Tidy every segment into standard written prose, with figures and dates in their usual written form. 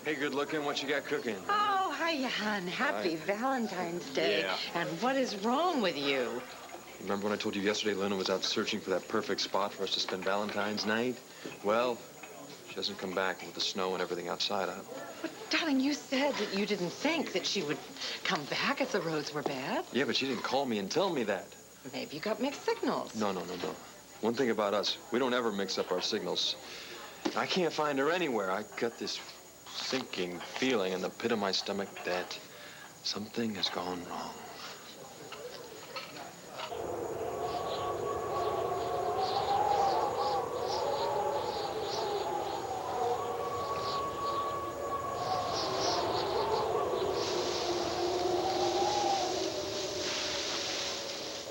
Hey, good looking. What you got cooking? Oh, hiya, hon. Happy Valentine's Day. Yeah. And what is wrong with you? Remember when I told you yesterday Lena was out searching for that perfect spot for us to spend Valentine's night? Well, she hasn't come back with the snow and everything outside. But, darling, you said that you didn't think that she would come back if the roads were bad. Yeah, but she didn't call me and tell me that. Maybe you got mixed signals. No. One thing about us, we don't ever mix up our signals. I can't find her anywhere. I got this sinking feeling in the pit of my stomach that something has gone wrong.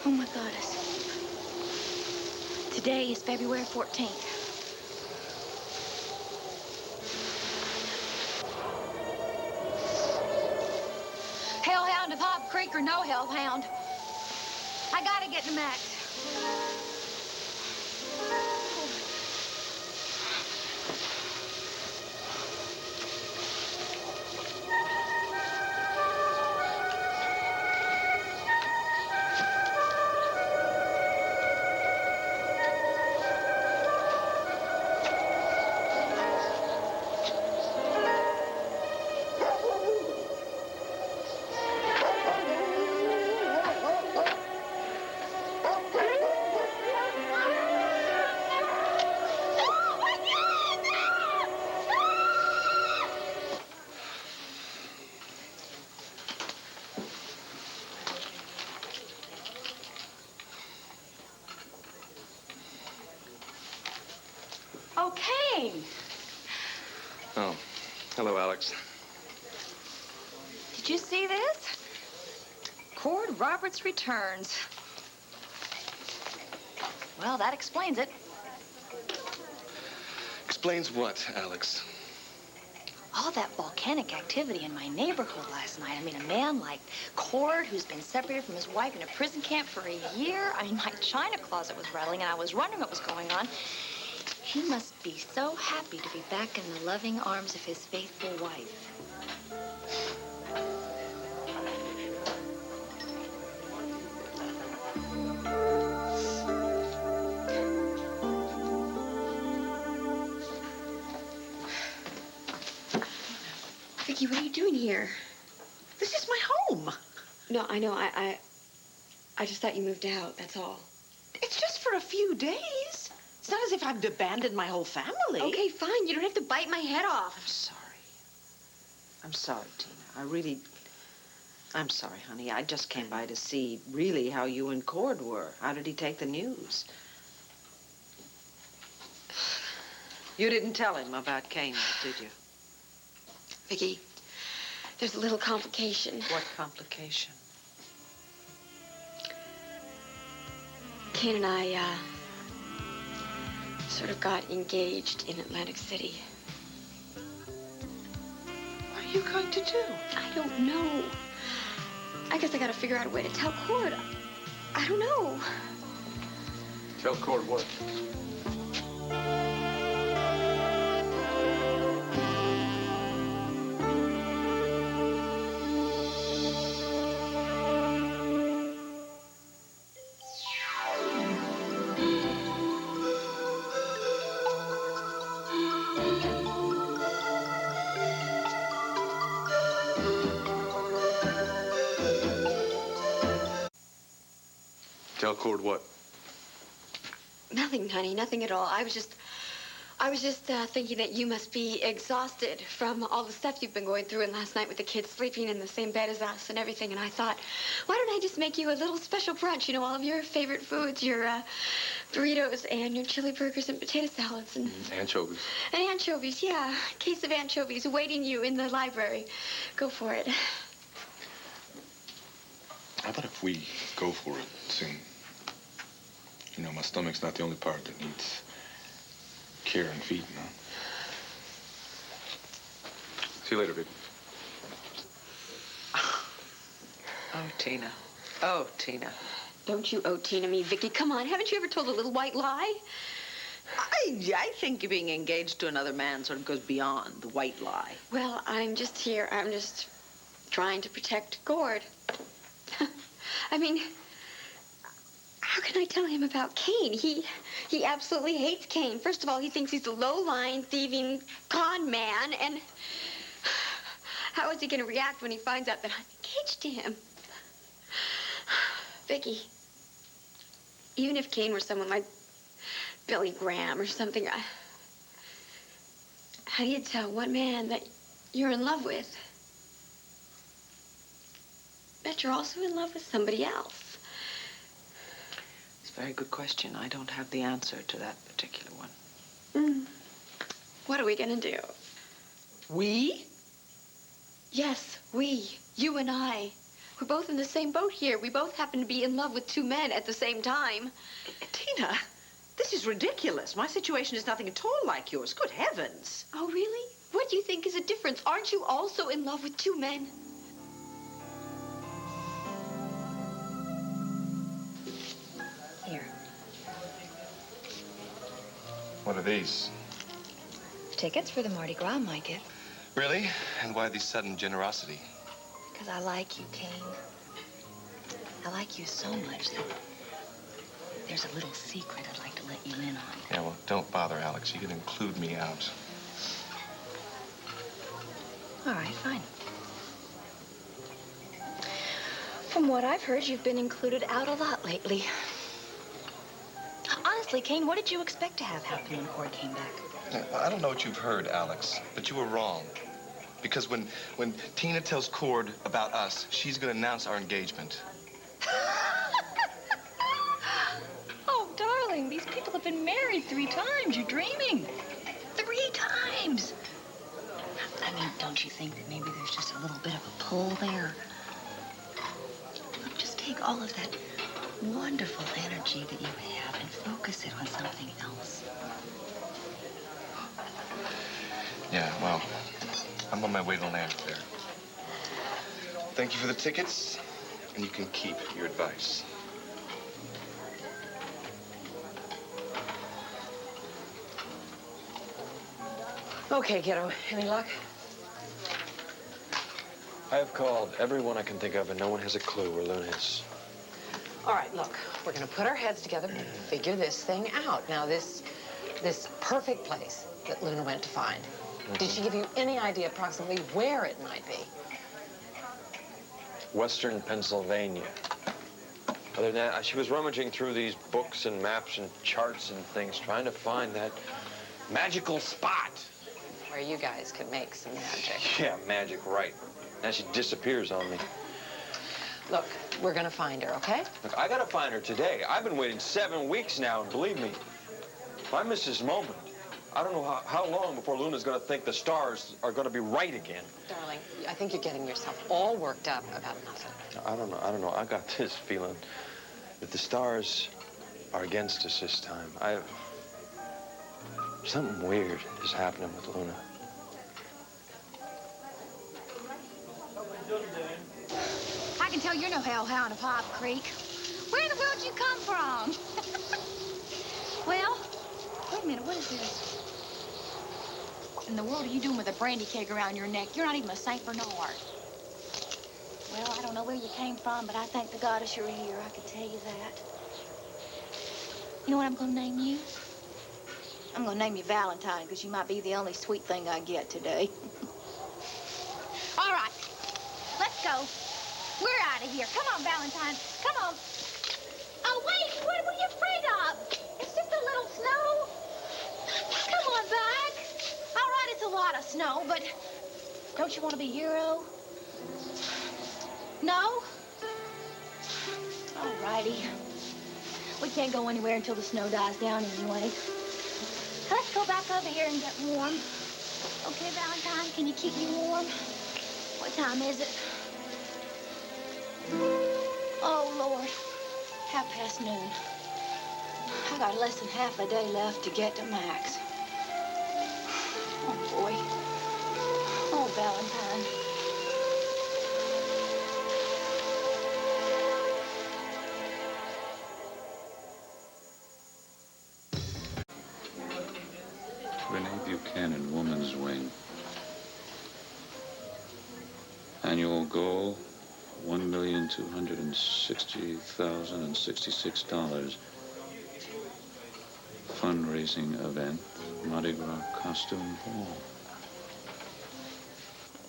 Oh, my goddess. Today is February 14th. Hellhound of Hob Creek or no hellhound, I gotta get to Max. Okay. Oh, hello, Alex. Did you see this? Cord Roberts returns. Well, that explains it. Explains what, Alex? All that volcanic activity in my neighborhood last night. I mean, a man like Cord, who's been separated from his wife in a prison camp for a year. I mean, my china closet was rattling, and I was wondering what was going on. He must be so happy to be back in the loving arms of his faithful wife. Vicky, what are you doing here? This is my home. No, I know. I just thought you moved out, that's all. It's just for a few days. It's not as if I've abandoned my whole family. Okay, fine. You don't have to bite my head off. I'm sorry. I'm sorry, Tina. I'm sorry, honey. I just came by to see really how you and Cord were. How did he take the news? You didn't tell him about Kane, did you? Vicky, there's a little complication. What complication? Kane and I, sort of got engaged in Atlantic City. What are you going to do? I don't know. I guess I gotta figure out a way to tell Cord. I don't know. Tell Cord what? Tell Cord what? Nothing, honey, nothing at all. I was just thinking that you must be exhausted from all the stuff you've been going through, and last night with the kids sleeping in the same bed as us and everything. And I thought, why don't I just make you a little special brunch? You know, all of your favorite foods, your burritos and your chili burgers and potato salads and Anchovies. And anchovies, yeah. A case of anchovies awaiting you in the library. Go for it. How about if we go for it soon? You know, my stomach's not the only part that needs care and feeding, huh? See you later, baby. Oh, Tina. Oh, Tina. Don't you Tina me, Vicky. Come on, haven't you ever told a little white lie? I think being engaged to another man sort of goes beyond the white lie. Well, I'm just trying to protect Gord. I mean, how can I tell him about Kane? He absolutely hates Kane. First of all, he thinks he's a low-lying, thieving con man, and how is he going to react when he finds out that I'm engaged to him? Vicky, even if Kane were someone like Billy Graham or something, how do you tell one man that you're in love with? Bet you're also in love with somebody else. It's a very good question. I don't have the answer to that particular one. What are we going to do? We? Yes, we. You and I. We're both in the same boat here. We both happen to be in love with two men at the same time. Tina, this is ridiculous. My situation is nothing at all like yours. Good heavens. Oh, really? What do you think is the difference? Aren't you also in love with two men? Here. What are these? Tickets for the Mardi Gras, my gift. Really? And why this sudden generosity? Because I like you, Kane. I like you so much that there's a little secret I'd like to let you in on. Yeah, well, don't bother, Alex. You can include me out. All right, fine. From what I've heard, you've been included out a lot lately. Honestly, Kane, what did you expect to have happen when Cord came back? I don't know what you've heard, Alex, but you were wrong. Because when Tina tells Cord about us, she's going to announce our engagement. Oh, darling, these people have been married 3 times. You're dreaming. 3 times. I mean, don't you think that maybe there's just a little bit of a pull there? Look, just take all of that wonderful energy that you have and focus it on something else. Yeah, well, I'm on my way to land there. Thank you for the tickets, and you can keep your advice. Okay, kiddo. Any luck? I have called everyone I can think of, and no one has a clue where Luna is. All right, look, we're going to put our heads together and figure this thing out. Now, this perfect place that Luna went to find, did she give you any idea approximately where it might be? Western Pennsylvania. Other than that, she was rummaging through these books and maps and charts and things, trying to find that magical spot. Where you guys could make some magic. Yeah, magic, right. Now she disappears on me. Look, we're going to find her, okay? Look, I gotta find her today. I've been waiting 7 weeks now, and believe me, if I miss this moment, I don't know how long before Luna's gonna think the stars are gonna be right again. Darling, I think you're getting yourself all worked up about nothing. I don't know. I got this feeling that the stars are against us this time. Something weird is happening with Luna. I can tell you're no hellhound of Hop Creek. Where in the world did you come from? Well, wait a minute, what is this? What in the world are you doing with a brandy keg around your neck? You're not even a Saint Bernard. Well, I don't know where you came from, but I thank the goddess you're here. I can tell you that. You know what I'm going to name you? I'm going to name you Valentine, because you might be the only sweet thing I get today. All right, let's go. We're out of here. Come on, Valentine. Come on. Oh, wait. What are you afraid of? It's just a little snow. Come on back. All right, it's a lot of snow, but don't you want to be a hero? No? All righty. We can't go anywhere until the snow dies down anyway. Let's go back over here and get warm. Okay, Valentine, can you keep me warm? What time is it? Oh, Lord. 12:30. I got less than half a day left to get to Max. Oh, boy. Oh, Valentine. Annual goal, $1,260,066. Fundraising event, Mardi Gras costume ball.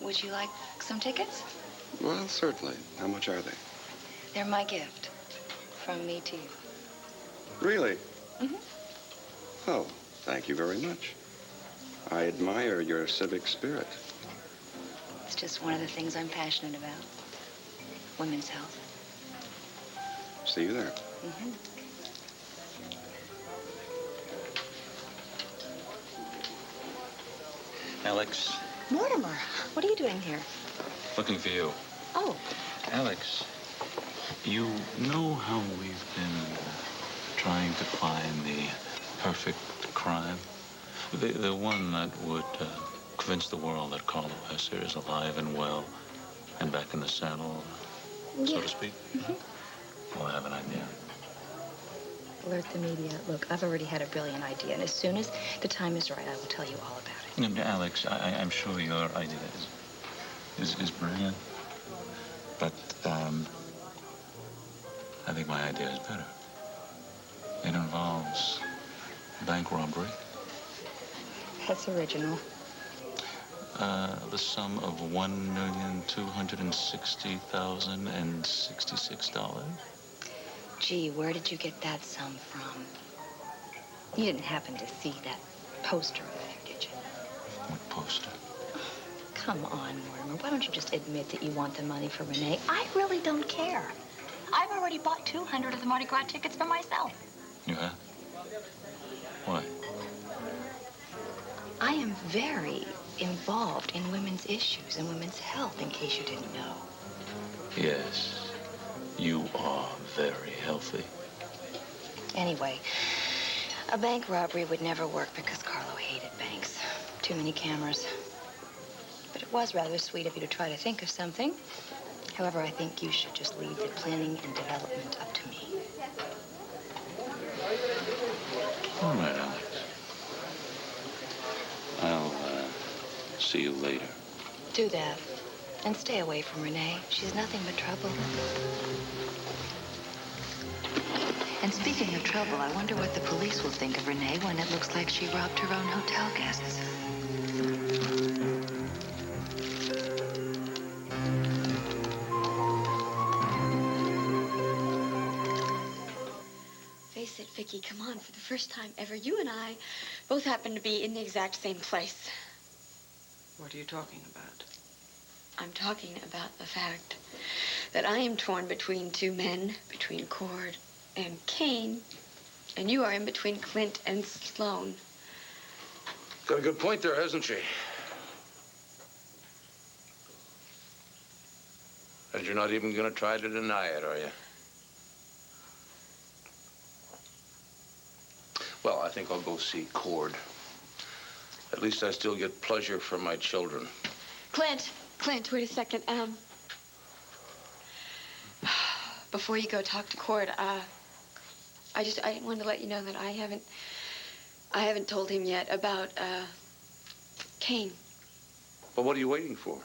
Would you like some tickets? Well, certainly. How much are they? They're my gift from me to you. Really? Mm-hmm. Oh, thank you very much. I admire your civic spirit. It's just one of the things I'm passionate about. Women's health. See you there. Mm-hmm. Alex, Mortimer, what are you doing here? looking for you. Oh, Alex, you know how we've been trying to find the perfect crime? The one that would convince the world that Carlo Hesser is alive and well and back in the saddle, so to speak? Mm-hmm. Well, I have an idea. Alert the media. Look, I've already had a brilliant idea, and as soon as the time is right, I will tell you all about it. Alex, I'm sure your idea is brilliant, but I think my idea is better. It involves bank robbery. That's original. The sum of $1,260,066. Gee, where did you get that sum from? You didn't happen to see that poster over there, did you? What poster? Come on, Mortimer. Why don't you just admit that you want the money for Renee? I really don't care. I've already bought 200 of the Mardi Gras tickets for myself. You have? Why? I am very involved in women's issues and women's health, in case you didn't know. Yes, you are very healthy. Anyway, a bank robbery would never work because Carlo hated banks. Too many cameras. But it was rather sweet of you to try to think of something. However, I think you should just leave the planning and development up to me. All right, Alex. I'll see you later. Do that. And stay away from Renee. She's nothing but trouble. And speaking of trouble, I wonder what the police will think of Renee when it looks like she robbed her own hotel guests. Face it, Vicky, come on. For the first time ever, you and I both happen to be in the exact same place. What are you talking about? I'm talking about the fact that I am torn between two men, between Cord and Kane, and you are in between Clint and Sloan. Got a good point there, hasn't she? And you're not even going to try to deny it, are you? Well, I think I'll go see Cord. At least I still get pleasure from my children. Clint, wait a second. Before you go talk to Cord, I wanted to let you know that I haven't told him yet about, Kane. Well, what are you waiting for?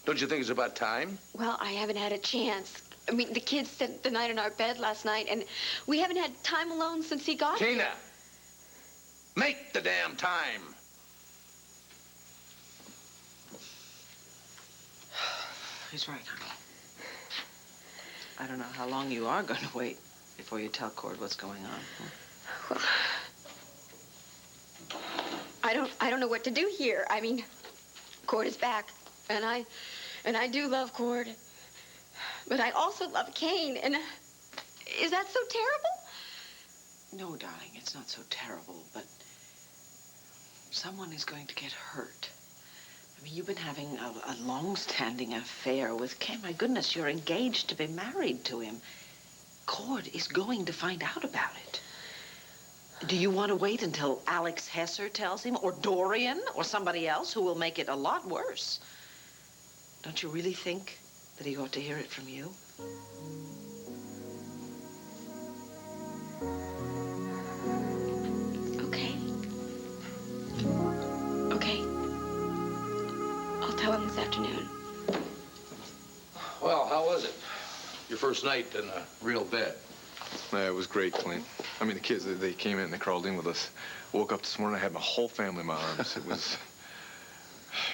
Don't you think it's about time? Well, I haven't had a chance. I mean, the kids spent the night in our bed last night, and we haven't had time alone since he got here. Tina! Make the damn time! He's right, honey. I don't know how long you are going to wait before you tell Cord what's going on. Well, I don't know what to do here. I mean, Cord is back, and I do love Cord, but I also love Kane, and is that so terrible? No, darling, it's not so terrible, but someone is going to get hurt. I mean, you've been having a long-standing affair with Kane. My goodness, you're engaged to be married to him. Cord is going to find out about it. Do you want to wait until Alex Hesser tells him, or Dorian, or somebody else who will make it a lot worse? Don't you really think that he ought to hear it from you? Okay. Okay. I'll tell him this afternoon. Well, how was it? Your first night in a real bed. Yeah, it was great, Clint. I mean, the kids, they came in and they crawled in with us. Woke up this morning, I had my whole family in my arms. It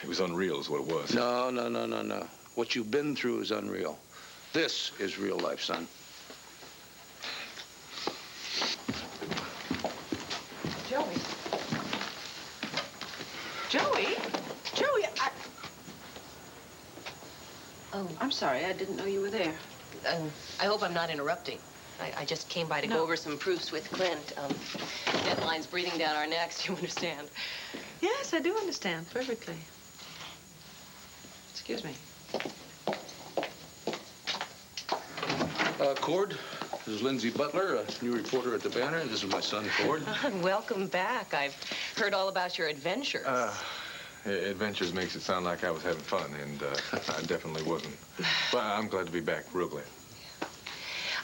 was unreal is what it was. No. What you've been through is unreal. This is real life, son. Joey, Oh, I'm sorry. I didn't know you were there. I hope I'm not interrupting. I just came by to go over some proofs with Clint. Deadline's breathing down our necks, you understand. Yes, I do understand perfectly. Excuse me. Cord, this is Lindsay Butler, a new reporter at the Banner. This is my son, Cord. Welcome back. I've heard all about your adventures. Adventures makes it sound like I was having fun, and I definitely wasn't. But I'm glad to be back, real glad.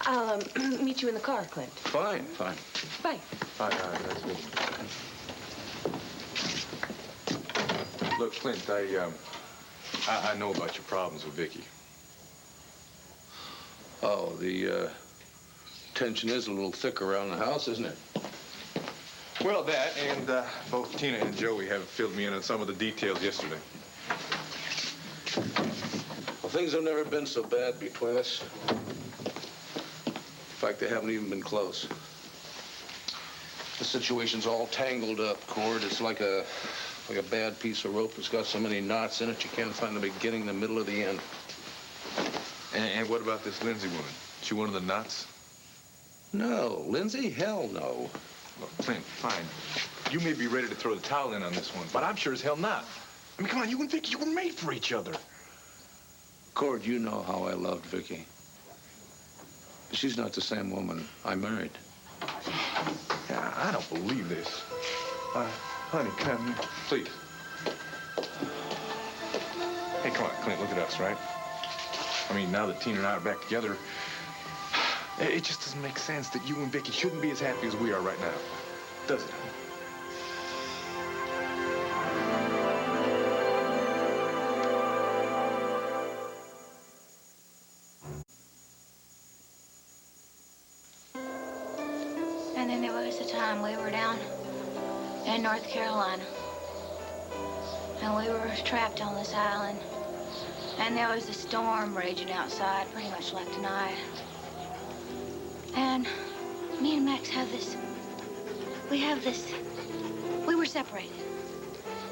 I'll meet you in the car, Clint. Fine. Bye. Bye, nice to meet you. Look, Clint, I know about your problems with Vicky. Oh, the tension is a little thick around the house, isn't it? Well, that, and both Tina and Joey have filled me in on some of the details yesterday. Well, things have never been so bad between us. In fact, they haven't even been close. The situation's all tangled up, Cord. It's like a bad piece of rope that's got so many knots in it you can't find the beginning, the middle, or the end. And what about this Lindsay woman? She one of the knots? No, Lindsay? Hell no. Look, Clint, fine. You may be ready to throw the towel in on this one, but I'm sure as hell not. I mean, come on, you and Vicky, you were made for each other. Cord, you know how I loved Vicky. She's not the same woman I married. Yeah, I don't believe this. Honey, come, please. Hey, come on, Clint, look at us, right? I mean, now that Tina and I are back together, it just doesn't make sense that you and Vicky shouldn't be as happy as we are right now, does it? And then there was a time we were down in North Carolina. And we were trapped on this island. And there was a storm raging outside, pretty much like tonight. And me and Max have this, we were separated.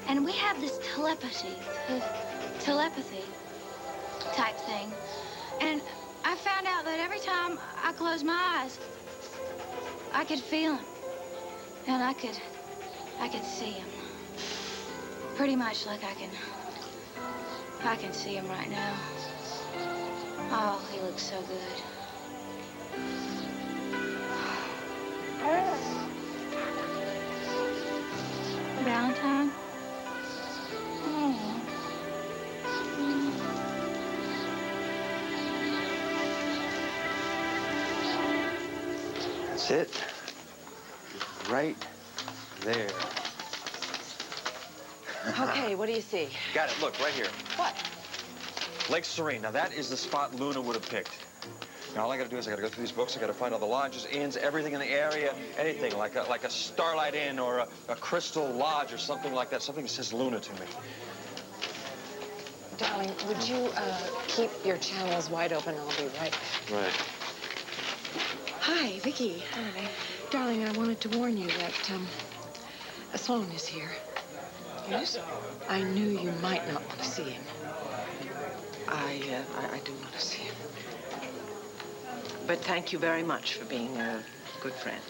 And we have this telepathy type thing. And I found out that every time I closed my eyes, I could feel him. And I could see him. Pretty much like I can see him right now. Oh, he looks so good. Valentine? Oh. That's it. Right there. Okay, what do you see? Got it. Look, right here. What? Lake Serene. Now, that is the spot Luna would have picked. Now, all I got to do is I got to go through these books. I got to find all the lodges, inns, everything in the area, anything like a Starlight Inn or a Crystal Lodge or something like that. Something that says Luna to me. Darling, would you keep your channels wide open? I'll be right back. Right. Hi, Vicky. Hi. Darling, I wanted to warn you that, Sloan is here. Yes? I knew you might not want to see him. I do want to see him. But thank you very much for being a good friend.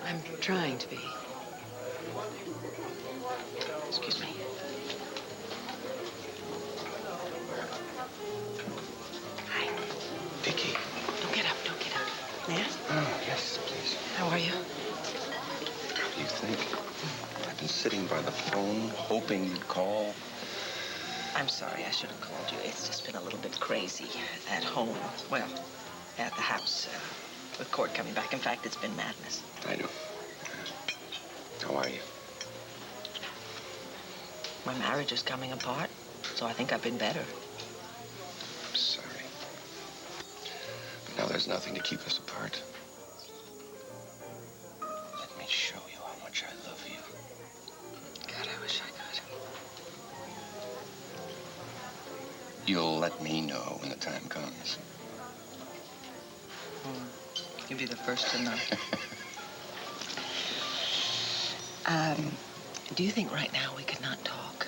I'm trying to be. Excuse me. Hi. Vicky. Don't get up, don't get up. Yes? Oh, yes, please. How are you? What do you think? I've been sitting by the phone, hoping you'd call. I'm sorry, I should have called you. It's just been a little bit crazy at home. Well, at the house, with Cord coming back. In fact, it's been madness. I know. How are you? My marriage is coming apart, so I think I've been better. I'm There's nothing to keep us apart. Let me show you how much I love you. God, I wish I could. You'll let me know when the time comes. You'll be the first to know. Do you think right now we could not talk?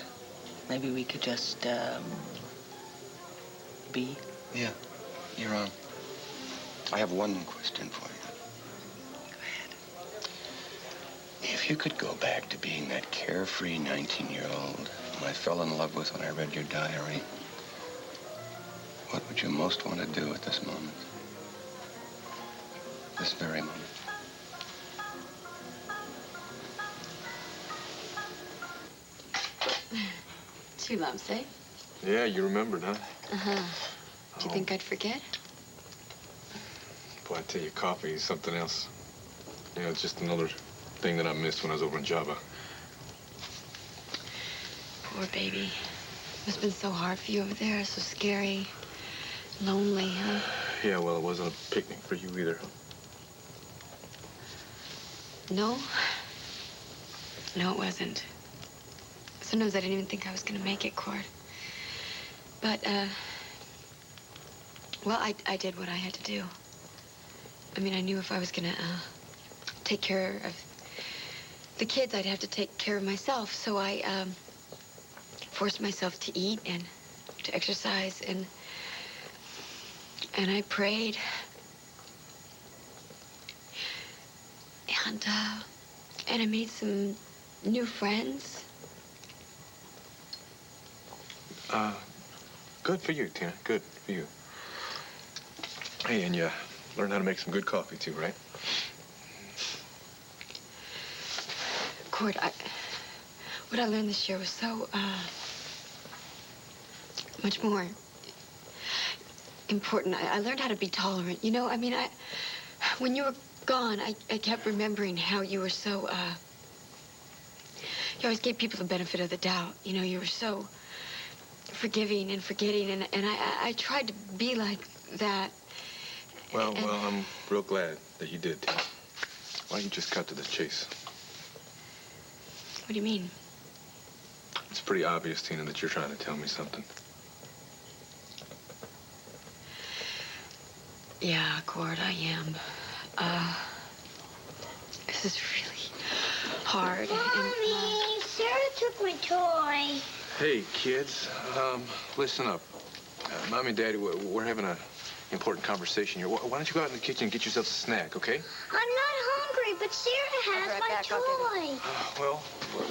Maybe we could just, be? Yeah, you're on. I have one question for you. Go ahead. If you could go back to being that carefree 19-year-old whom I fell in love with when I read your diary, what would you most want to do at this moment? This very moment? 2 lumps, eh? Yeah, you remembered, huh? Uh-huh. Do you think I'd forget? Boy, I tell you, coffee is something else. You know, it's just another thing that I missed when I was over in Java. Poor baby. Must have been so hard for you over there, so scary, lonely, huh? Yeah, well, it wasn't a picnic for you either. No? No, it wasn't. Sometimes I didn't even think I was gonna make it, Cord. But, well, I did what I had to do. I mean, I knew if I was gonna, take care of the kids, I'd have to take care of myself. So I, forced myself to eat and to exercise, and I prayed. And I made some new friends. Good for you, Tina. Good for you. Hey, and you learned how to make some good coffee, too, right? Cord, what I learned this year was so, much more important. I learned how to be tolerant. You know, I mean, when you were gone, I kept remembering how you were so, you always gave people the benefit of the doubt. You know, you were so forgiving and forgetting, and I tried to be like that. Well, I'm real glad that you did, Tina. Why don't you just cut to the chase? What do you mean? It's pretty obvious, Tina, that you're trying to tell me something. Yeah, Cord, I am. This is really hard. Mommy, Sarah took my toy. Hey, kids, listen up. Mommy and Daddy, we're having an important conversation here. Why don't you go out in the kitchen and get yourself a snack, okay? I'm not hungry, but Sarah has my toy. Well,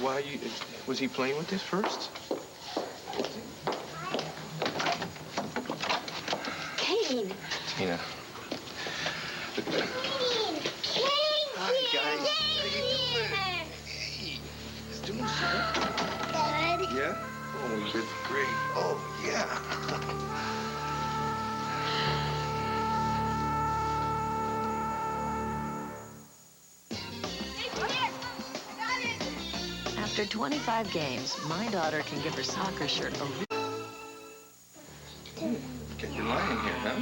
why you... Was he playing with this first? Kane. Tina. Hi, guys. How you doing? Hey, it's doing so Good. Yeah? Oh, you're great. Oh, yeah. After 25 games, my daughter can give her soccer shirt a... Get your line in here, huh?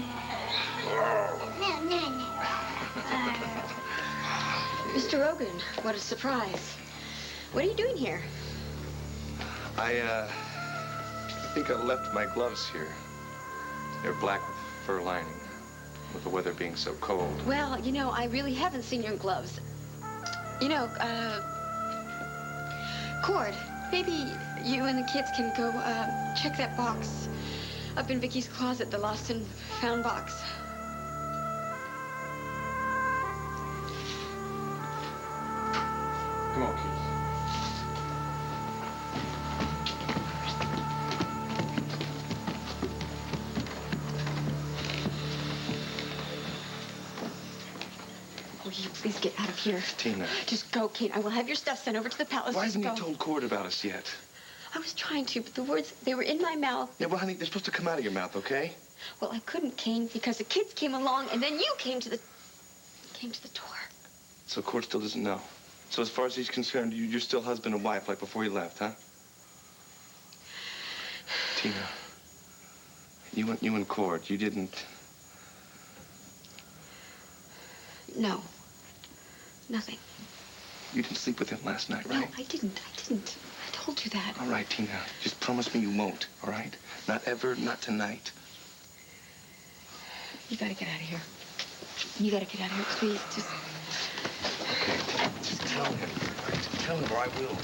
Mr. Rogan, what a surprise. What are you doing here? I think I left my gloves here. They're black with fur lining, with the weather being so cold. Well, you know, I really haven't seen your gloves. You know, Cord, maybe you and the kids can go, check that box up in Vicky's closet, the lost and found box. Come on, kids. Will you please get out of here? Tina. Just go, Kate. I will have your stuff sent over to the palace. Why Just haven't go. you told Cord about us yet? I was trying to, but the words, they were in my mouth. Yeah, well, honey, they're supposed to come out of your mouth, okay? Well, I couldn't, Kane, because the kids came along, and then you came to the door. So Cord still doesn't know. So as far as he's concerned, you're still husband and wife like before he left, huh? Tina, you and Cord, you didn't... No. Nothing. You didn't sleep with him last night, right? No, I didn't. I told you that. All right, Tina. Just promise me you won't, all right? Not ever, not tonight. You gotta get out of here. You gotta get out of here, please. Just... Okay, Tina, just tell him. All right? Just tell him or I will.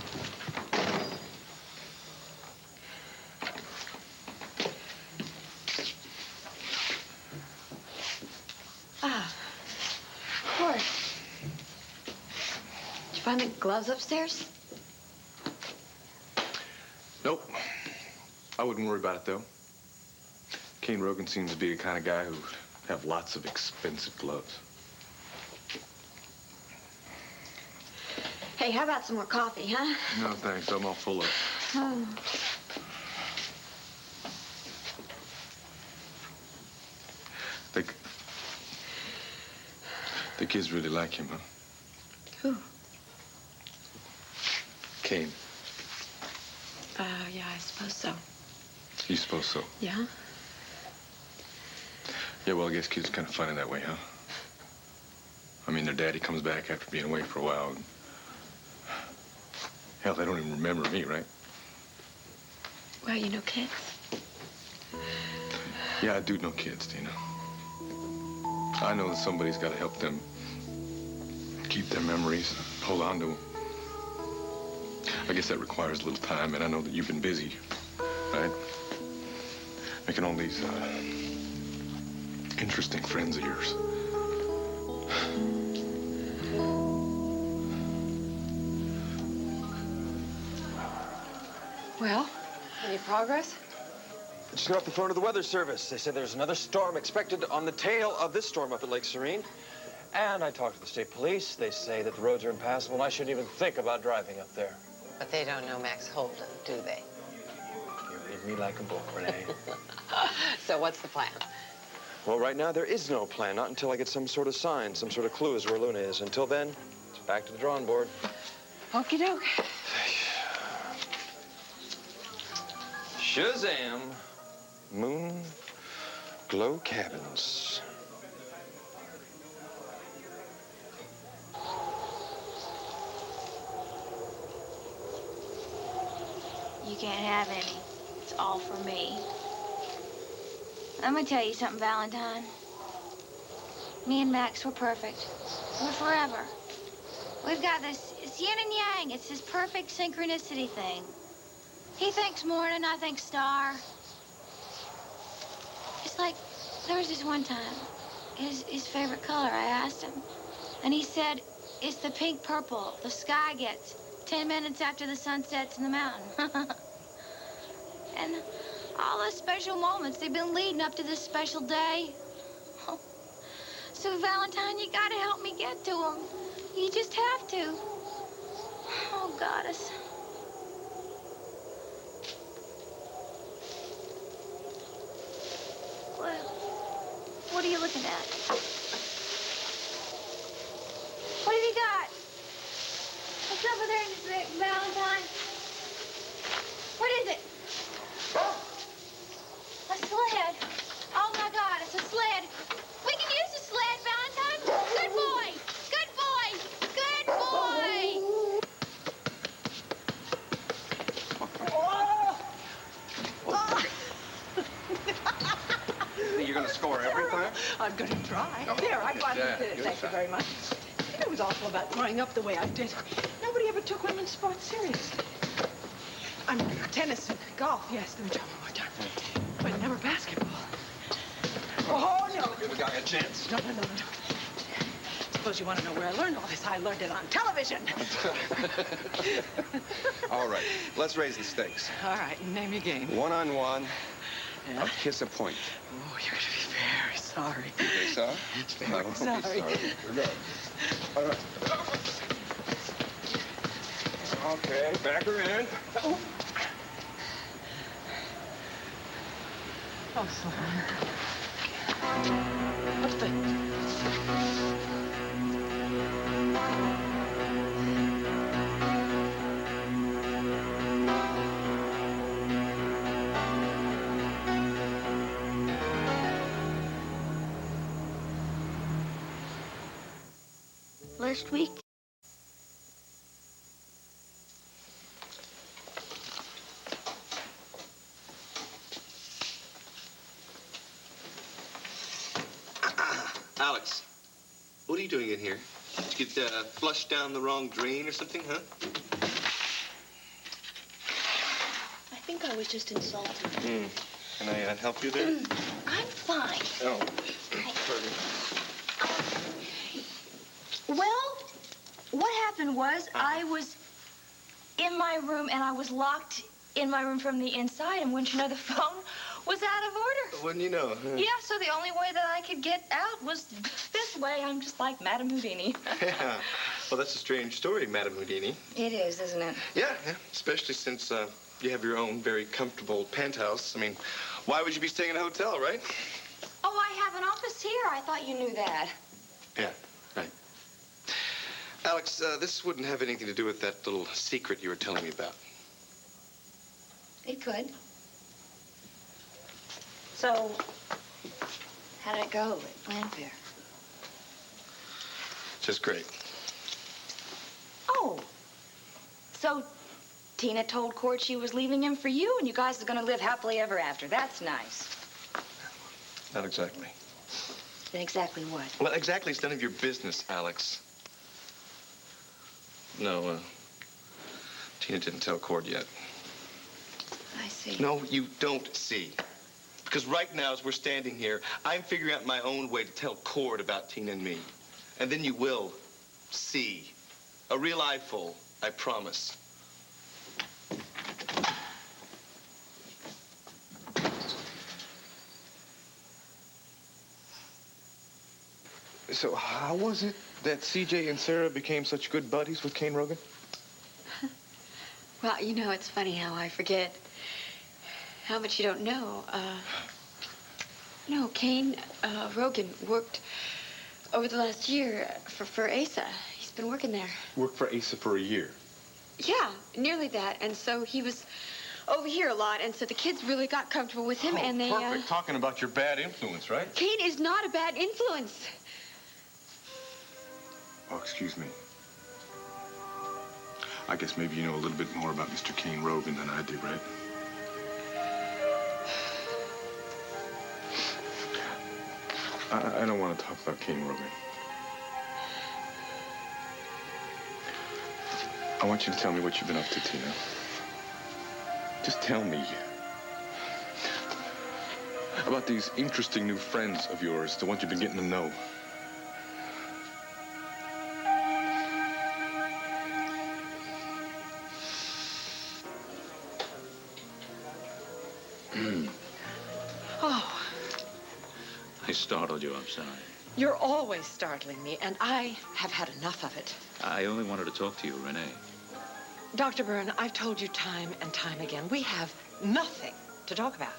Ah. Cord. Did you find the gloves upstairs? Nope. I wouldn't worry about it, though. Kane Rogan seems to be the kind of guy who'd have lots of expensive gloves. Hey, how about some more coffee, huh? No, thanks. I'm all full of it. Oh. The kids really like him, huh? Who? Kane. Yeah, I suppose so. You suppose so? Yeah? Yeah, well, I guess kids are kind of funny that way, huh? I mean, their daddy comes back after being away for a while. And... hell, they don't even remember me, right? Well, you know kids. Yeah, I do know kids, Tina. I know that somebody's got to help them keep their memories, hold on to them. I guess that requires a little time, and I know that you've been busy, right? Making all these interesting friends of yours. Well, any progress? I just got off the phone to the weather service. They said there's another storm expected on the tail of this storm up at Lake Serene. And I talked to the state police. They say that the roads are impassable, and I shouldn't even think about driving up there. But they don't know Max Holden, do they? You read me like a book, Renee. So what's the plan? Well, right now, there is no plan. Not until I get some sort of sign, some sort of clue as where Luna is. Until then, it's back to the drawing board. Okie doke. Shazam! Moon glow cabins. You can't have any. It's all for me. I'm gonna tell you something, Valentine. Me and Max, we're perfect. We're forever. We've got this, it's yin and yang. It's this perfect synchronicity thing. He thinks morning, I think star. It's like, there was this one time, his favorite color, I asked him. And he said, it's the pink purple the sky gets 10 minutes after the sun sets in the mountain. And all the special moments, they've been leading up to this special day. So, Valentine, you gotta help me get to him. You just have to. Oh, goddess. What are you looking at? What have you got? What's over there, Valentine? What is it? A sled. Oh, my God, it's a sled. We can use a sled, Valentine. Good boy. Good boy. Good boy. You're gonna score every time? I'm going to try. There, I got it. Thank you very much. It was awful about growing up the way I did. Nobody ever took women's sports seriously. I mean, tennis and golf, yes, they were one more time. But never basketball. Oh, no. Give a guy a chance. No. Suppose you want to know where I learned all this. I learned it on television. All right, let's raise the stakes. All right, name your game. One-on-one, Yeah? a kiss a point. Oh, you're going to be very sorry. Very sorry? Very sorry. We're good. All right. Okay, back her in. Oh, Sloan. What's the... first week? Alex, what are you doing in here? Did you get flushed down the wrong drain or something, huh? I think I was just insulted. Can I help you there? I'm fine. Oh. Well, what happened was I was in my room and I was locked in my room from the inside, and wouldn't you know, the phone was out of order. Wouldn't you know? Huh? Yeah, so the only way that I could get out was this way. I'm just like Madame Houdini. Yeah. Well, that's a strange story, Madame Houdini. It is, isn't it? Yeah, especially since you have your own very comfortable penthouse. I mean, why would you be staying in a hotel, right? Oh, I have an office here. I thought you knew that. Yeah, right. Alex, this wouldn't have anything to do with that little secret you were telling me about. It could. So, how did it go at Landfair? Just great. Oh, so Tina told Cord she was leaving him for you, and you guys are going to live happily ever after. That's nice. Not exactly. Then exactly what? Well, exactly is none of your business, Alex. No, Tina didn't tell Cord yet. I see. No, you don't see. Because right now, as we're standing here, I'm figuring out my own way to tell Cord about Tina and me. And then you will see. A real eyeful, I promise. So how was it that CJ and Sarah became such good buddies with Kane Rogan? Well, you know, it's funny how I forget how much you don't know. No, Kane Rogan worked over the last year for Asa. He's been working there. Worked for Asa for a year. Yeah, nearly that. And so he was over here a lot, and so the kids really got comfortable with him, and they... Perfect. Talking about your bad influence, right? Kane is not a bad influence. Oh, excuse me. I guess maybe you know a little bit more about Mr. Kane Rogan than I do, right? I don't want to talk about Kane Rogan. I want you to tell me what you've been up to, Tina. Just tell me. About these interesting new friends of yours, the ones you've been getting to know. Oh, I startled you, I'm sorry. you're always startling me, and I have had enough of it. I only wanted to talk to you, Renee. Dr. Byrne, I've told you time and time again, we have nothing to talk about.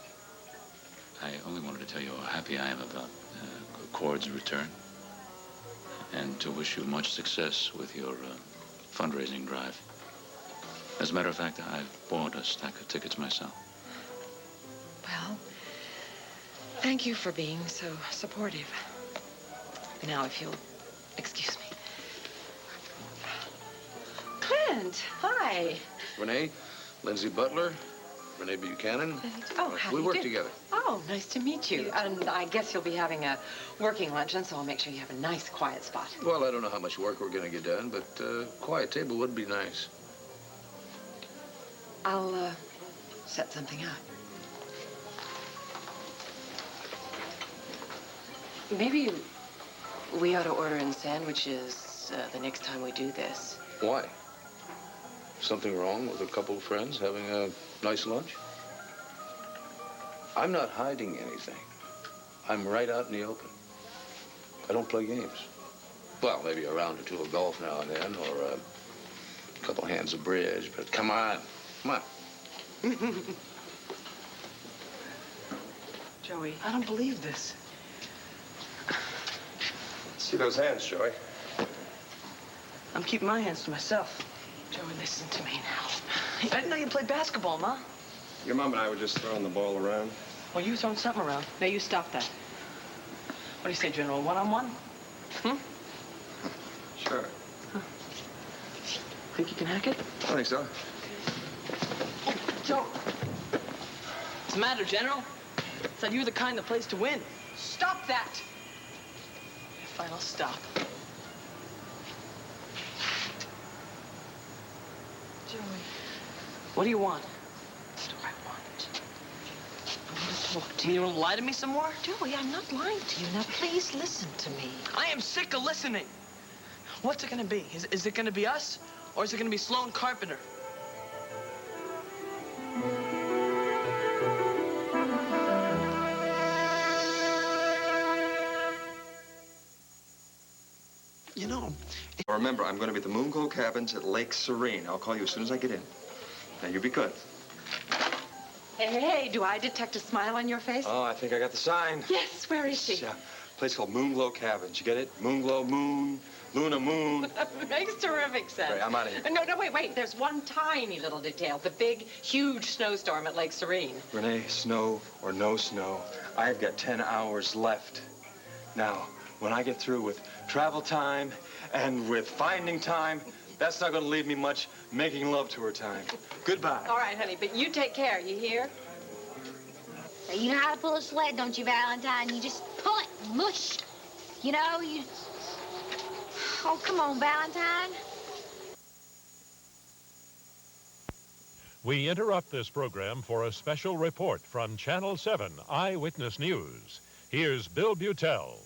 I only wanted to tell you how happy I am about Cord's return, and to wish you much success with your fundraising drive. As a matter of fact, I've bought a stack of tickets myself. Well, thank you for being so supportive. Now, if you'll excuse me. Clint, hi. Renee, Lindsay Butler, Renee Buchanan. Oh, how We do you work do? together. Oh, nice to meet you. And I guess you'll be having a working luncheon, so I'll make sure you have a nice, quiet spot. Well, I don't know how much work we're going to get done, but quiet table would be nice. I'll set something up. Maybe we ought to order in sandwiches the next time we do this. Why? Something wrong with a couple of friends having a nice lunch? I'm not hiding anything. I'm right out in the open. I don't play games. Well, maybe a round or two of golf now and then, or a couple hands of bridge, but come on. Come on. Joey, I don't believe this. See those hands, Joey? I'm keeping my hands to myself. Joey, listen to me now. I didn't know you played basketball, Ma. Your mom and I were just throwing the ball around. Well, you were throwing something around. Now you stop that. What do you say, General? One-on-one? Sure. Think you can hack it? I think so. Oh, Joe. What's the matter, General? Said you were the kind that plays to win. Stop that! Fine, I'll stop. Joey. What do you want? What do I want? I want to talk to You want to lie to me some more? Joey, I'm not lying to you. Now, please listen to me. I am sick of listening. What's it gonna be? Is it gonna be us? Or is it gonna be Sloane Carpenter? You know... Remember, I'm going to be at the Moonglow Cabins at Lake Serene. I'll call you as soon as I get in. Now, you be good. Hey, do I detect a smile on your face? Oh, I think I got the sign. Yes, where is she? It's a place called Moonglow Cabins. You get it? Moonglow, moon, Luna, moon. Makes terrific sense. Right, I'm out of here. No, wait. There's one tiny little detail. The big, huge snowstorm at Lake Serene. Renee, snow or no snow, I've got 10 hours left. Now, when I get through with travel time and with finding time, that's not going to leave me much making love to her time. Goodbye. All right, honey, but you take care, you hear? You know how to pull a sled, don't you, Valentine? You just pull it, mush. You know, you... Oh, come on, Valentine. We interrupt this program for a special report from Channel 7 Eyewitness News. Here's Bill Butel.